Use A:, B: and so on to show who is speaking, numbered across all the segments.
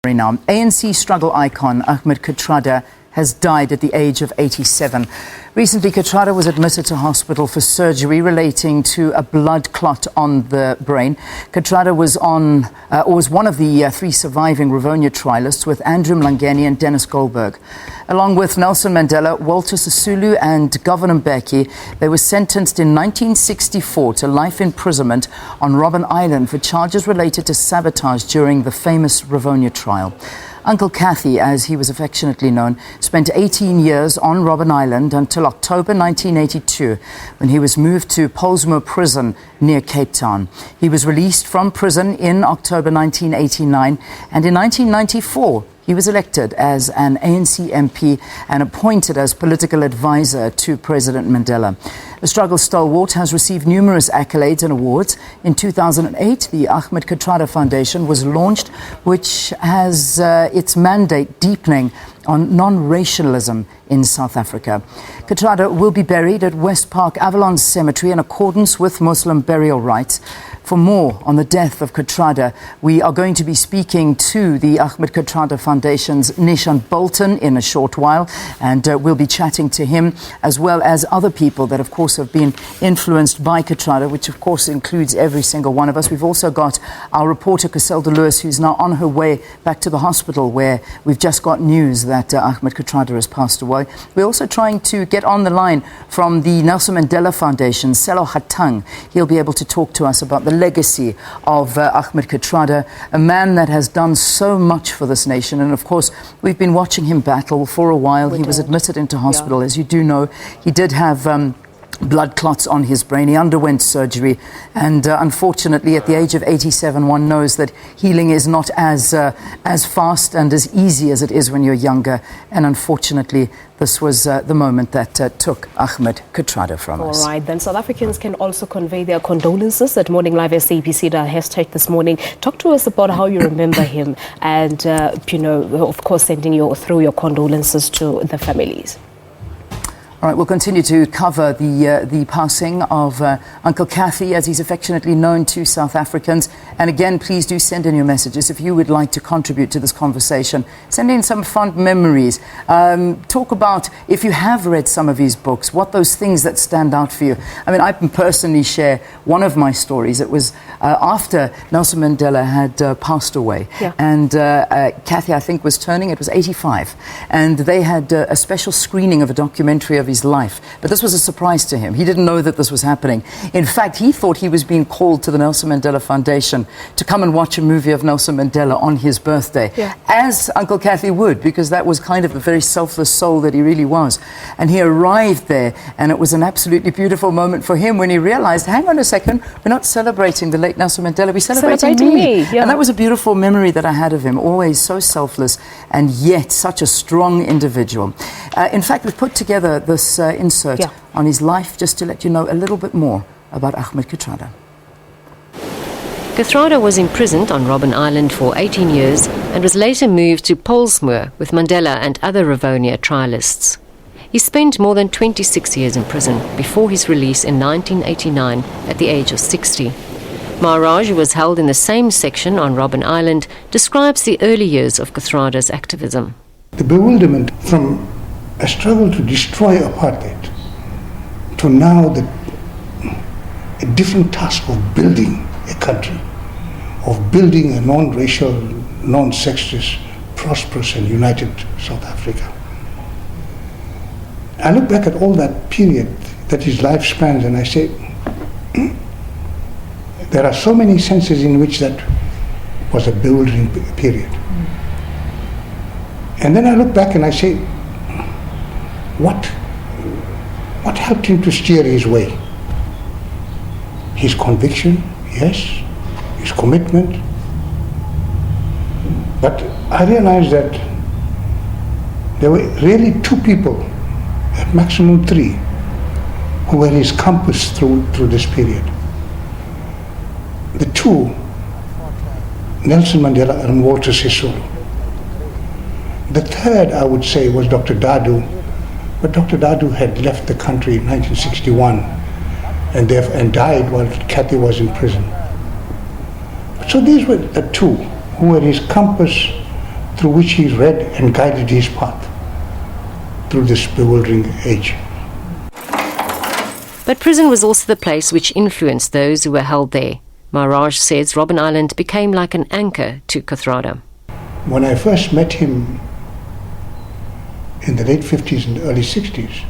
A: Now, ANC struggle icon Ahmed Kathrada has died at the age of 87. Recently, Kathrada was admitted to hospital for surgery relating to a blood clot on the brain. Kathrada was one of the three surviving Rivonia trialists with Andrew Mlangeni and Dennis Goldberg. Along with Nelson Mandela, Walter Sisulu and Governor Mbeki, they were sentenced in 1964 to life imprisonment on Robben Island for charges related to sabotage during the famous Rivonia trial. Uncle Kathy, as he was affectionately known, spent 18 years on Robben Island until October 1982, when he was moved to Pollsmoor Prison near Cape Town. He was released from prison in October 1989, and in 1994, he was elected as an ANC MP and appointed as political advisor to President Mandela. The struggle stalwart has received numerous accolades and awards. In 2008, the Ahmed Kathrada Foundation was launched, which has its mandate deepening on non-racialism in South Africa. Kathrada will be buried at West Park Avalon Cemetery in accordance with Muslim burial rites. For more on the death of Kathrada, we are going to be speaking to the Ahmed Kathrada Foundation's Nishan Bolton in a short while, and we'll be chatting to him as well as other people that, of course, have been influenced by Kathrada, which, of course, includes every single one of us. We've also got our reporter, Caselda Lewis, who's now on her way back to the hospital where we've just got news that Ahmed Kathrada has passed away. We're also trying to get on the line from the Nelson Mandela Foundation, Selo Hatang. He'll be able to talk to us about the legacy of Ahmed Kathrada, a man that has done so much for this nation. And of course, we've been watching him battle for a while. He was admitted into hospital. As you do know, he did have blood clots on his brain. He underwent surgery, and unfortunately at the age of 87, one knows that healing is not as fast and as easy as it is when you're younger, and unfortunately this was the moment that took Ahmed Kathrada from us.
B: All right, then South Africans can also convey their condolences at Morning Live SABC hashtag this morning. Talk to us about how you remember him, and of course sending through your condolences to the families.
A: All right, we'll continue to cover the passing of Uncle Kathy, as he's affectionately known to South Africans. And again, please do send in your messages if you would like to contribute to this conversation. Send in some fond memories. Talk about, if you have read some of his books, what those things that stand out for you. I mean, I can personally share one of my stories. It was after Nelson Mandela had passed away. Yeah. And Kathy, I think, was turning, it was 85. And they had a special screening of a documentary of his life. But this was a surprise to him. He didn't know that this was happening. In fact, he thought he was being called to the Nelson Mandela Foundation to come and watch a movie of Nelson Mandela on his birthday, as Uncle Kathy would, because that was kind of a very selfless soul that he really was. And he arrived there, and it was an absolutely beautiful moment for him when he realized, hang on a second, we're not celebrating the late Nelson Mandela, we're celebrating me. Yeah. And that was a beautiful memory that I had of him, always so selfless and yet such a strong individual. In fact, we've put together this insert on his life just to let you know a little bit more about Ahmed Kathrada.
C: Kathrada was imprisoned on Robben Island for 18 years and was later moved to Pollsmoor with Mandela and other Rivonia trialists. He spent more than 26 years in prison before his release in 1989 at the age of 60. Maharaj, who was held in the same section on Robben Island, describes the early years of Kathrada's activism.
D: The bewilderment from a struggle to destroy apartheid to now a different task of building a country, of building a non-racial, non-sexist, prosperous and united South Africa. I look back at all that period that his life spans, and I say, there are so many senses in which that was a bewildering period. And then I look back and I say, what helped him to steer his way? His conviction, yes, his commitment. But I realized that there were really two people, at maximum three, who were his compass through this period. The two, Nelson Mandela and Walter Sisulu. The third, I would say, was Dr. Dadu, but Dr. Dadu had left the country in 1961 and died while Kathy was in prison. So these were the two who were his compass through which he read and guided his path through this bewildering age.
C: But prison was also the place which influenced those who were held there. Maharaj says Robben Island became like an anchor to Kathrada.
D: When I first met him in the late 50s and early 60s,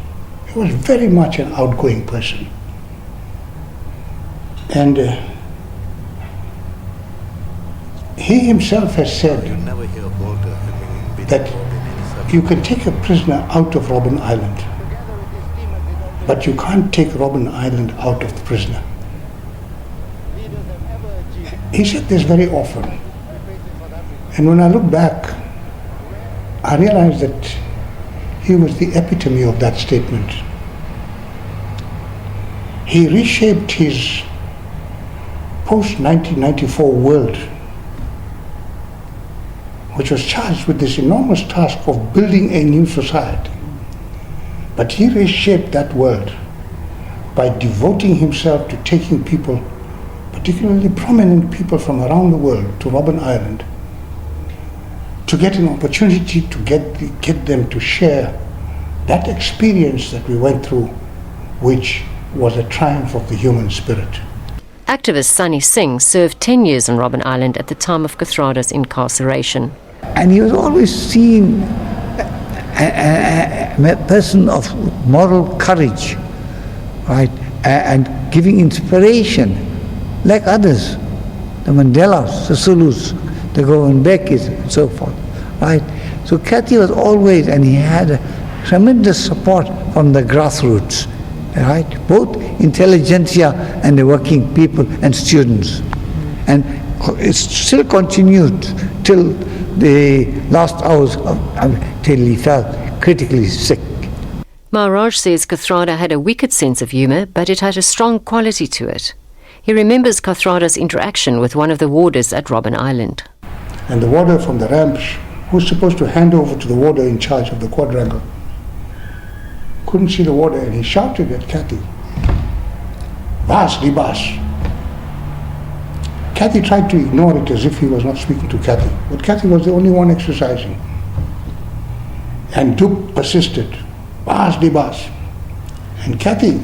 D: he was very much an outgoing person. And he himself has said that you can take a prisoner out of Robben Island, but you can't take Robben Island out of the prisoner. He said this very often. And when I look back, I realized that he was the epitome of that statement. He reshaped his post-1994 world, which was charged with this enormous task of building a new society. But he reshaped that world by devoting himself to taking people, particularly prominent people from around the world, to Robben Island, to get an opportunity to get them to share that experience that we went through, which was a triumph of the human spirit.
C: Activist Sunny Singh served 10 years on Robben Island at the time of Kathrada's incarceration.
E: And he was always seen a person of moral courage, right, and giving inspiration, like others, the Mandelas, the Zulus, the Govan Bekis, and so forth, right. So Kathy was always, and he had a tremendous support from the grassroots, right, both intelligentsia and the working people and students. And it still continued till the last hours till he felt critically sick.
C: Maharaj says Kathrada had a wicked sense of humour, but it had a strong quality to it. He remembers Kathrada's interaction with one of the warders at Robben Island.
D: And the warder from the ramps, who was supposed to hand over to the warder in charge of the quadrangle, couldn't see the warder, and he shouted at Kathy, "Bas, di bas." Kathy tried to ignore it as if he was not speaking to Kathy, but Kathy was the only one exercising. And Duke persisted, "Bas, di bas." And Kathy,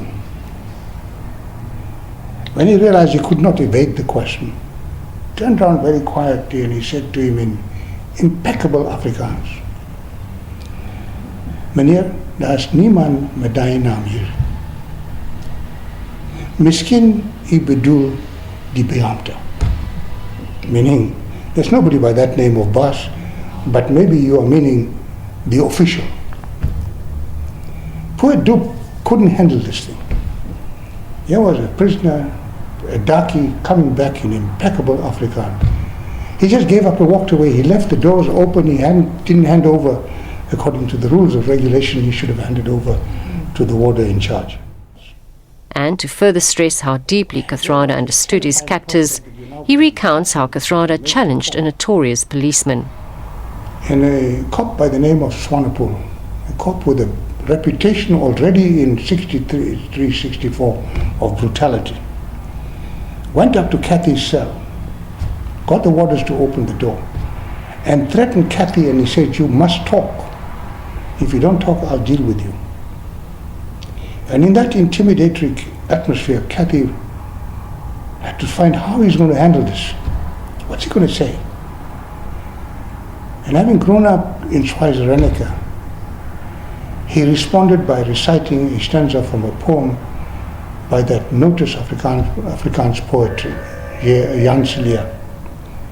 D: when he realized he could not evade the question, turned around very quietly and he said to him in impeccable Afrikaans, "Meneer, daar is niemand met die naam hier. Miskien u bedoel die beambte." Meaning, there's nobody by that name of Bas, but maybe you are meaning the official. Poor Duke couldn't handle this thing. Here was a prisoner, a darkie, coming back in impeccable Afrikaans. He just gave up and walked away. He left the doors open. He didn't hand over, according to the rules of regulation, he should have handed over to the warder in charge.
C: And to further stress how deeply Kathrada understood his captors, he recounts how Kathrada challenged a notorious policeman.
D: And a cop by the name of Swanepoel, a cop with a reputation already in 63, 64 of brutality, went up to Kathy's cell, got the warders to open the door, and threatened Kathy, and he said, "You must talk. If you don't talk, I'll deal with you." And in that intimidatory atmosphere, Kathy had to find how he's going to handle this. What's he going to say? And having grown up in Schweizerenica, he responded by reciting a stanza from a poem by that noted Afrikaans poet, Jan Leer,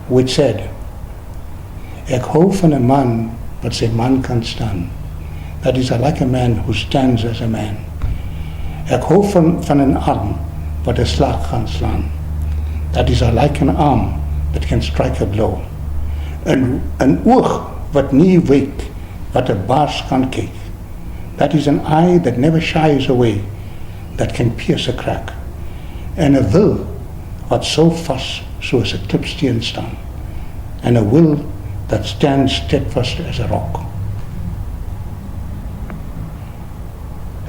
D: which said, "Ek hou van 'n man wat sy man kan staan. That is, I like a man who stands as a man. Ek hou van 'n arm wat 'n slag kan slaan. That is, I like an arm that can strike a blow. 'n oog wat nie wyk, wat 'n baas kan kyk. That is, an eye that never shies away, that can pierce a crack. En 'n wil wat so vas soos 'n klipsteen staan. And a will that stands steadfast as a rock."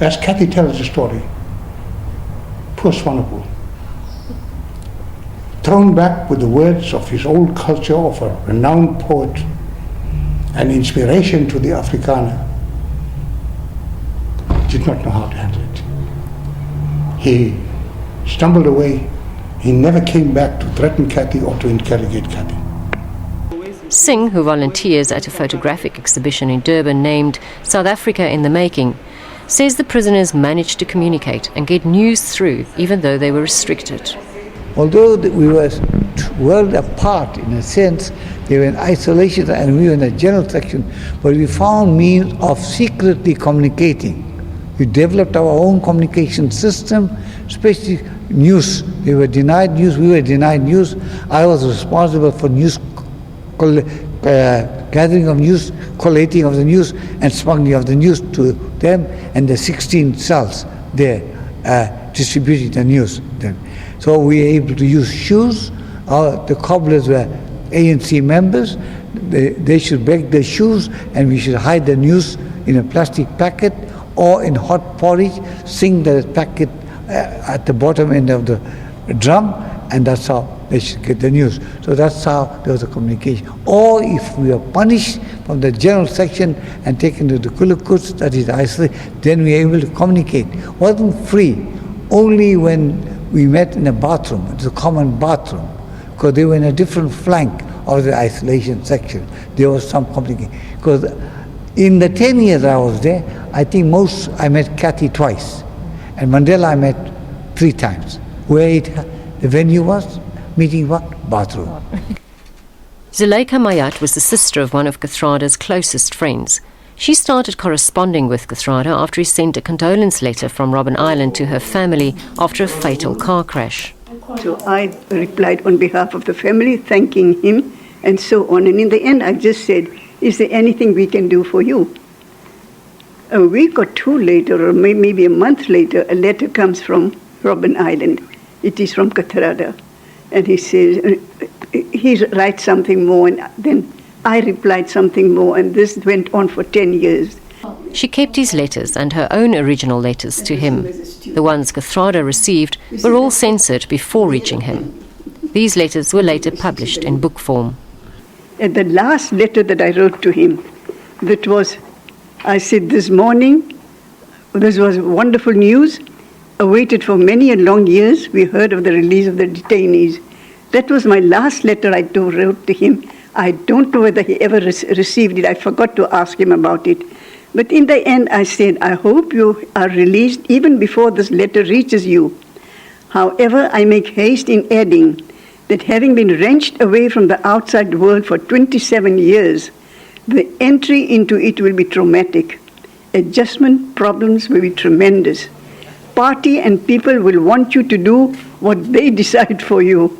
D: As Kathy tells the story, poor Swanepoel, thrown back with the words of his old culture of a renowned poet, an inspiration to the Afrikaner, did not know how to handle it. He stumbled away. He never came back to threaten Kathy or to interrogate Kathy.
C: Singh, who volunteers at a photographic exhibition in Durban named South Africa in the Making, says the prisoners managed to communicate and get news through even though they were restricted.
E: Although we were world apart in a sense, they were in isolation and we were in a general section, but we found means of secretly communicating. We developed our own communication system, especially news. They were denied news, we were denied news. I was responsible for news, gathering of news, collating of the news, and smuggling of the news to them and the 16 cells there, distributing the news. So we were able to use shoes. The cobblers were ANC members. They should break their shoes and we should hide the news in a plastic packet or in hot porridge, sing the packet at the bottom end of the drum, and that's how they should get the news. So that's how there was a communication. Or if we were punished from the general section and taken to the Kulukuts, that is isolate, then we were able to communicate. It wasn't free, only when we met in a bathroom, it's a common bathroom, because they were in a different flank of the isolation section. There was some complication. Because in the 10 years I was there, I think I met Kathy twice. And Mandela I met 3 times. Where the venue was, meeting what? Bathroom.
C: Zuleika Mayat was the sister of one of Kathrada's closest friends. She started corresponding with Kathrada after he sent a condolence letter from Robben Island to her family after a fatal car crash.
F: So I replied on behalf of the family, thanking him and so on. And in the end, I just said, is there anything we can do for you? A week or 2 later, or maybe a month later, a letter comes from Robben Island. It is from Kathrada. And he says, he writes something more, and then I replied something more, and this went on for 10 years.
C: She kept his letters and her own original letters to him. The ones Kathrada received were all censored before reaching him. These letters were later published in book form.
F: And the last letter that I wrote to him, that was, I said, this morning, this was wonderful news, awaited for many and long years. We heard of the release of the detainees. That was my last letter I wrote to him. I don't know whether he ever received it. I forgot to ask him about it. But in the end, I said, I hope you are released even before this letter reaches you. However, I make haste in adding that having been wrenched away from the outside world for 27 years, the entry into it will be traumatic. Adjustment problems will be tremendous. Party and people will want you to do what they decide for you.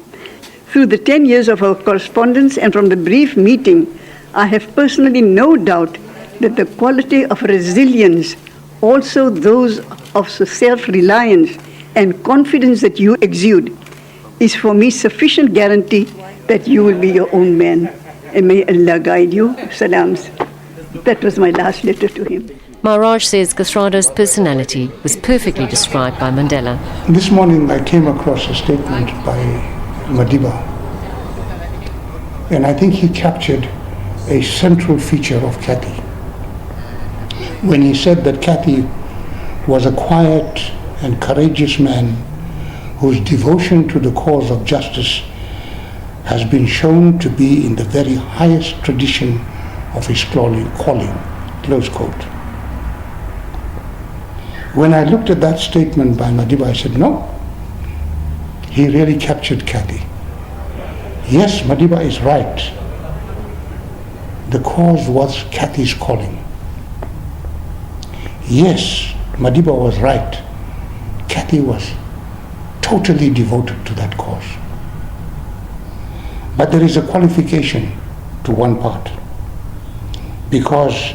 F: Through the 10 years of our correspondence and from the brief meeting, I have personally no doubt that the quality of resilience, also those of self-reliance and confidence that you exude, is for me sufficient guarantee that you will be your own man. And may Allah guide you. Salams. That was my last letter to him.
C: Maharaj says Kathrada's personality was perfectly described by Mandela.
D: This morning I came across a statement by Madiba, and I think he captured a central feature of Kathy. When he said that Kathy was a quiet and courageous man whose devotion to the cause of justice has been shown to be in the very highest tradition of his calling, close quote. When I looked at that statement by Madiba, I said, no, he really captured Kathy. Yes, Madiba is right. The cause was Kathy's calling. Yes, Madiba was right. Kathy was totally devoted to that cause. But there is a qualification to one part. Because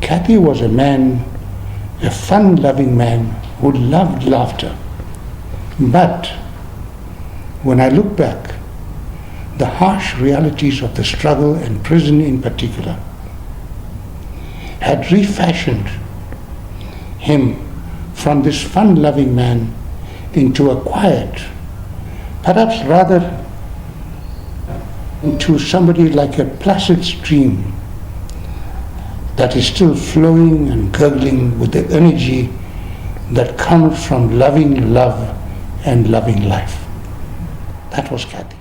D: Kathy was a man, a fun-loving man who loved laughter. But when I look back, the harsh realities of the struggle and prison in particular had refashioned him from this fun-loving man into a quiet, perhaps rather into somebody like a placid stream that is still flowing and gurgling with the energy that comes from loving love and loving life. That was Kathy.